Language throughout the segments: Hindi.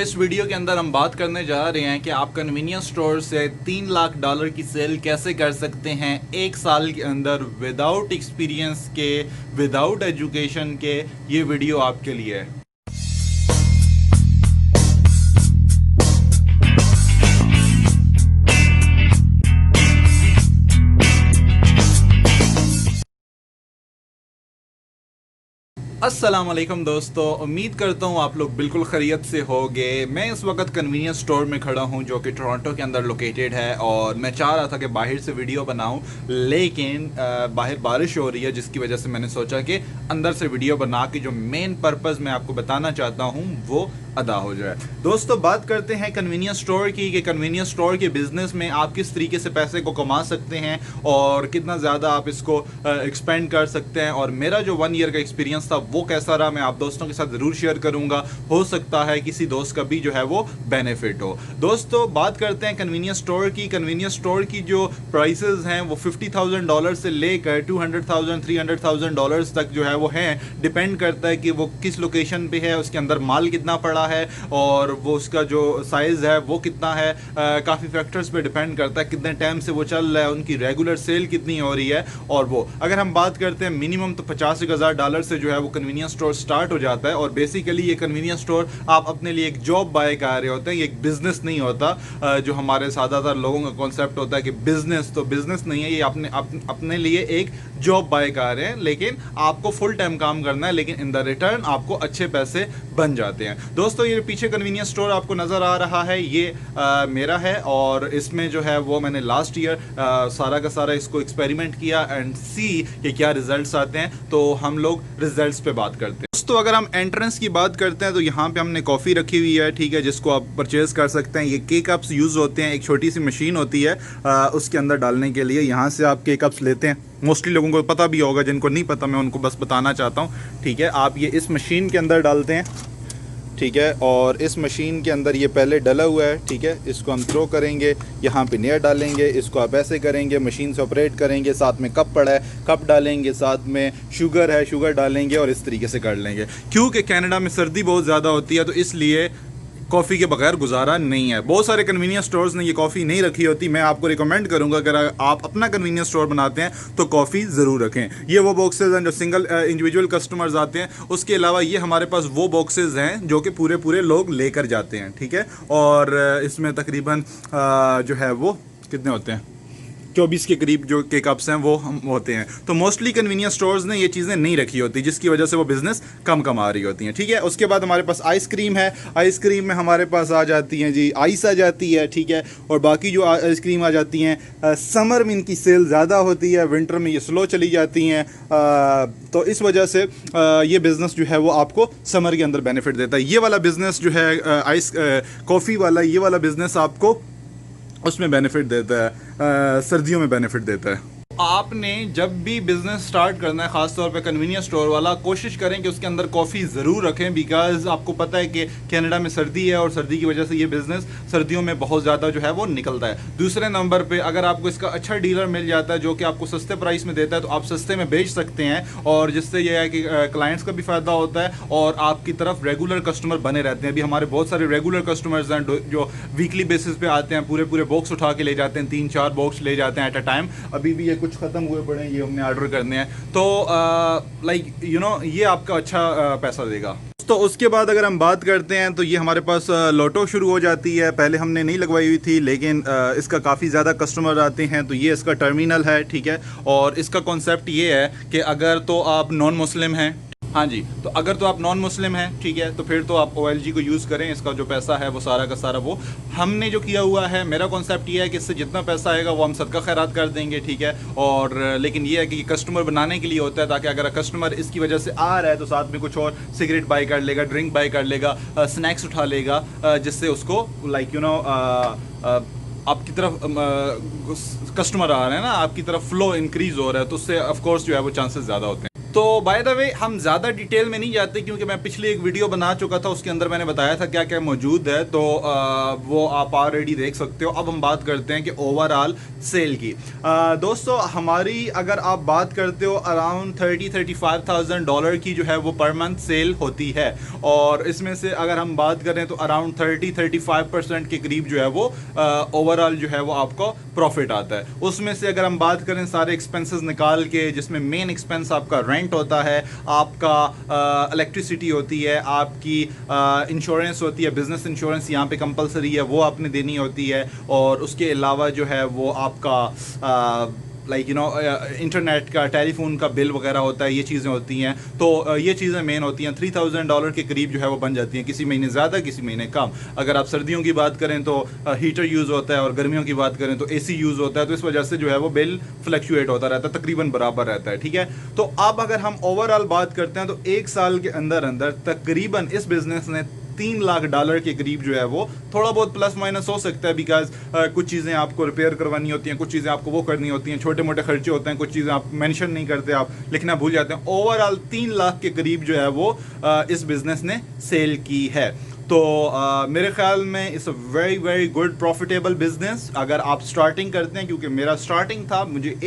इस वीडियो के अंदर हम बात करने जा रहे हैं कि आप कन्वीनियंस स्टोर से $3 लाख की सेल कैसे कर सकते हैं एक साल के अंदर विदाउट एक्सपीरियंस के, विदाउट एजुकेशन के। ये वीडियो आपके लिए है। अस्सलाम वालेकुम दोस्तों, उम्मीद करता हूँ आप लोग बिल्कुल खैरियत से होंगे। मैं इस वक्त कन्वीनियंस स्टोर में खड़ा हूँ जो कि टोरंटो के अंदर लोकेटेड है और मैं चाह रहा था कि बाहर से वीडियो बनाऊँ, लेकिन बाहर बारिश हो रही है जिसकी वजह से मैंने सोचा कि अंदर से वीडियो बना के जो मेन पर्पज़ मैं आपको बताना चाहता हूँ वो अदा हो जाए। दोस्तों, बात करते हैं कन्वीनियंस स्टोर की कि कन्वीनियंस स्टोर के बिज़नेस में आप किस तरीके से पैसे को कमा सकते हैं और कितना ज़्यादा आप इसको एक्सपेंड कर सकते हैं। और मेरा जो 1 ईयर का एक्सपीरियंस था वो कैसा रहा, मैं आप दोस्तों के साथ ज़रूर शेयर करूंगा। हो सकता है किसी दोस्त का भी जो है वो बेनिफिट हो। दोस्तों, बात करते हैं कन्वीनियंस स्टोर की। कन्वीनियंस स्टोर की जो प्राइसेस हैं वो $50,000 से लेकर $200,000 $300,000 तक जो है वो हैं। डिपेंड करता है कि वो किस लोकेशन पे है, उसके अंदर माल कितना पड़ा है और वो उसका जो साइज़ है वो कितना है। काफ़ी फैक्टर्स पे डिपेंड करता है कितने टाइम से वो चल रहा है, उनकी रेगुलर सेल कितनी हो रही है। और वो अगर हम बात करते हैं मिनिमम तो $50,000 से जो है वो कन्वीनियंस स्टोर स्टार्ट हो जाता है। और बेसिकली ये कन्वीनियंस स्टोर आप अपने लिए एक जॉब बाय कर रहे होते हैं, ये एक बिजनेस नहीं होता। जो हमारे ज़्यादातर लोगों का कॉन्सेप्ट होता है कि बिजनेस, तो बिजनेस नहीं है ये, अपने लिए एक जॉब बाय कर रहे हैं, लेकिन आपको फुल टाइम काम करना है, लेकिन इन द रिटर्न आपको अच्छे पैसे बन जाते हैं। दोस्तों, ये पीछे कन्वीनियंस स्टोर आपको नज़र आ रहा है, ये मेरा है और इसमें जो है वो मैंने लास्ट ईयर सारा का सारा इसको एक्सपेरिमेंट किया एंड सी कि क्या रिजल्ट्स आते हैं। तो हम लोग रिजल्ट्स पे बात करते हैं। तो अगर हम एंट्रेंस की बात करते हैं तो यहाँ पे हमने कॉफ़ी रखी हुई है, ठीक है, जिसको आप परचेज़ कर सकते हैं। ये के कप्स यूज़ होते हैं, एक छोटी सी मशीन होती है उसके अंदर डालने के लिए। यहाँ से आप के कप्स लेते हैं, मोस्टली लोगों को पता भी होगा, जिनको नहीं पता मैं उनको बस बताना चाहता हूँ, ठीक है। आप ये इस मशीन के अंदर डालते हैं, ठीक है, और इस मशीन के अंदर ये पहले डला हुआ है, ठीक है। इसको हम थ्रो करेंगे, यहाँ पे नया डालेंगे, इसको आप ऐसे करेंगे, मशीन से ऑपरेट करेंगे। साथ में कप पड़ा है, कप डालेंगे, साथ में शुगर है, शुगर डालेंगे और इस तरीके से कर लेंगे। क्योंकि कनाडा में सर्दी बहुत ज़्यादा होती है तो इसलिए कॉफ़ी के बगैर गुजारा नहीं है। बहुत सारे कन्वीनियंस स्टोर्स ने ये कॉफ़ी नहीं रखी होती। मैं आपको रिकमेंड करूंगा अगर आप अपना कन्वीनियंस स्टोर बनाते हैं तो कॉफ़ी ज़रूर रखें। ये वो बॉक्सेस हैं जो सिंगल इंडिविजुअल कस्टमर्स आते हैं। उसके अलावा ये हमारे पास वो बॉक्सेस हैं जो कि पूरे लोग लेकर जाते हैं, ठीक है। और इसमें तकरीबन जो है वो कितने होते हैं, 24 के करीब जो के कप्स हैं वो हम होते हैं। तो मोस्टली कन्वीनियंस स्टोर्स ने ये चीज़ें नहीं रखी होती, जिसकी वजह से वो बिज़नेस कम कमा रही होती हैं, ठीक है। उसके बाद हमारे पास आइसक्रीम है। आइसक्रीम में हमारे पास आ जाती हैं जी आइस आ जाती है, ठीक है। और बाकी जो आइसक्रीम आ जाती हैं समर में इनकी सेल ज़्यादा होती है, विंटर में ये स्लो चली जाती हैं। तो इस वजह से ये बिज़नेस जो है वो आपको समर के अंदर बेनिफिट देता है। ये वाला बिज़नेस जो है आइस कॉफ़ी वाला, ये वाला बिज़नेस आपको उसमें बेनिफिट देता है, सर्दियों में बेनिफिट देता है। आपने जब भी बिज़नेस स्टार्ट करना है, ख़ासतौर पे कन्वीनियंस स्टोर वाला, कोशिश करें कि उसके अंदर कॉफ़ी ज़रूर रखें, बिकॉज़ आपको पता है कि कनाडा में सर्दी है और सर्दी की वजह से ये बिज़नेस सर्दियों में बहुत ज़्यादा जो है वो निकलता है। दूसरे नंबर पे अगर आपको इसका अच्छा डीलर मिल जाता है जो कि आपको सस्ते प्राइस में देता है तो आप सस्ते में बेच सकते हैं, और जिससे यह है कि क्लाइंट्स का भी फ़ायदा होता है और आपकी तरफ रेगुलर कस्टमर बने रहते हैं। अभी हमारे बहुत सारे रेगुलर कस्टमर्स हैं जो वीकली बेसिस पे आते हैं, पूरे बॉक्स उठा के ले जाते हैं, 3-4 बॉक्स ले जाते हैं एट अ टाइम। अभी भी ये कुछ ख़त्म हुए पड़े हैं, ये हमने ऑर्डर करने हैं। तो लाइक ये आपका अच्छा पैसा देगा। तो उसके बाद अगर हम बात करते हैं तो ये हमारे पास लोटो शुरू हो जाती है। पहले हमने नहीं लगवाई हुई थी, लेकिन इसका काफ़ी ज़्यादा कस्टमर आते हैं। तो ये इसका टर्मिनल है, ठीक है। और इसका कॉन्सेप्ट ये है कि अगर तो आप नॉन मुस्लिम हैं, हाँ जी, तो अगर तो आप नॉन मुस्लिम हैं, ठीक है, तो फिर तो आप OLG को यूज़ करें। इसका जो पैसा है वो सारा का सारा वो हमने जो किया हुआ है। मेरा कॉन्सेप्ट ये है कि इससे जितना पैसा आएगा वो हम सदका खैरात कर देंगे, ठीक है। और लेकिन ये है कि कस्टमर बनाने के लिए होता है, ताकि अगर कस्टमर इसकी वजह से आ रहा है तो साथ में कुछ और सिगरेट बाई कर लेगा, ड्रिंक बाई कर लेगा, स्नैक्स उठा लेगा, जिससे उसको लाइक आपकी तरफ कस्टमर आ रहे हैं ना, आपकी तरफ फ्लो इंक्रीज़ हो रहा है, तो उससे ऑफकोर्स जो है वो चांसेस ज़्यादा होते हैं। तो बाय द वे हम ज़्यादा डिटेल में नहीं जाते क्योंकि मैं पिछली एक वीडियो बना चुका था, उसके अंदर मैंने बताया था क्या क्या मौजूद है, तो वो आप ऑलरेडी देख सकते हो। अब हम बात करते हैं कि ओवरऑल सेल की। दोस्तों हमारी अगर आप बात करते हो अराउंड $35,000 की जो है वो पर मंथ सेल होती है, और इसमें से अगर हम बात करें तो अराउंड 30-35% के करीब जो है वो ओवरऑल जो है वो आपको प्रॉफिट आता है। उसमें से अगर हम बात करें सारे एक्सपेंसेस निकाल के, जिसमें मेन एक्सपेंस आपका रेंट होता है, आपका इलेक्ट्रिसिटी होती है, आपकी इंश्योरेंस होती है, बिजनेस इंश्योरेंस यहाँ पे कंपलसरी है, वो आपने देनी होती है, और उसके अलावा जो है वो आपका लाइक इंटरनेट का, टेलीफोन का बिल वगैरह होता है, ये चीज़ें होती हैं। तो ये चीज़ें मेन होती हैं। $3,000 के करीब जो है वो बन जाती हैं, किसी महीने ज़्यादा किसी महीने कम। अगर आप सर्दियों की बात करें तो हीटर यूज़ होता है, और गर्मियों की बात करें तो AC यूज़ होता है, तो इस वजह से जो है वो बिल फ्लक्चुएट होता रहता है, तकरीबन बराबर रहता है। ठीक है, तो अब अगर हम ओवरऑल बात करते हैं तो एक साल के अंदर अंदर तकरीबन इस बिज़नेस ने $3 लाख के करीब जो है वो, थोड़ा बहुत प्लस माइनस हो सकता है, बिकॉज कुछ चीज़ें आपको रिपेयर करवानी होती हैं, कुछ चीज़ें आपको वो करनी होती हैं, छोटे मोटे खर्चे होते हैं, कुछ चीज़ें आप मेंशन नहीं करते, आप लिखना भूल जाते हैं। ओवरऑल 3 लाख के करीब जो है वो इस बिज़नेस ने सेल की है। तो मेरे ख्याल में it's a very very good profitable business अगर आप स्टार्टिंग करते हैं, क्योंकि मेरा स्टार्टिंग था, मुझे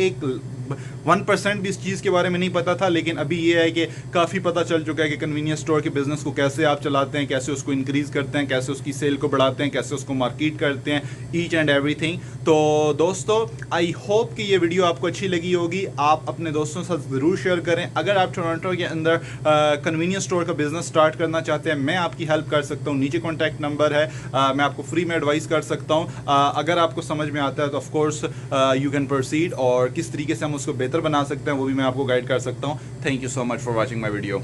1% भी इस चीज़ के बारे में नहीं पता था, लेकिन अभी ये है कि काफ़ी पता चल चुका है कि कन्वीनियंस स्टोर के बिज़नेस को कैसे आप चलाते हैं, कैसे उसको इंक्रीज़ करते हैं, कैसे उसकी सेल को बढ़ाते हैं, कैसे उसको मार्केट करते हैं, ईच एंड एवरीथिंग। तो दोस्तों आई होप कि ये वीडियो आपको अच्छी लगी होगी। आप अपने दोस्तों के साथ ज़रूर शेयर करें। अगर आप टोरंटो के अंदर कन्वीनियंस स्टोर का बिज़नेस स्टार्ट करना चाहते हैं, मैं आपकी हेल्प कर सकता हूँ। नीचे कॉन्टैक्ट नंबर है, मैं आपको फ्री में एडवाइस कर सकता हूँ। अगर आपको समझ में आता है तो ऑफकोर्स यू कैन प्रोसीड, और किस तरीके से हम उसको बेहतर बना सकते हैं वो भी मैं आपको गाइड कर सकता हूँ। Thank you so much for watching my video.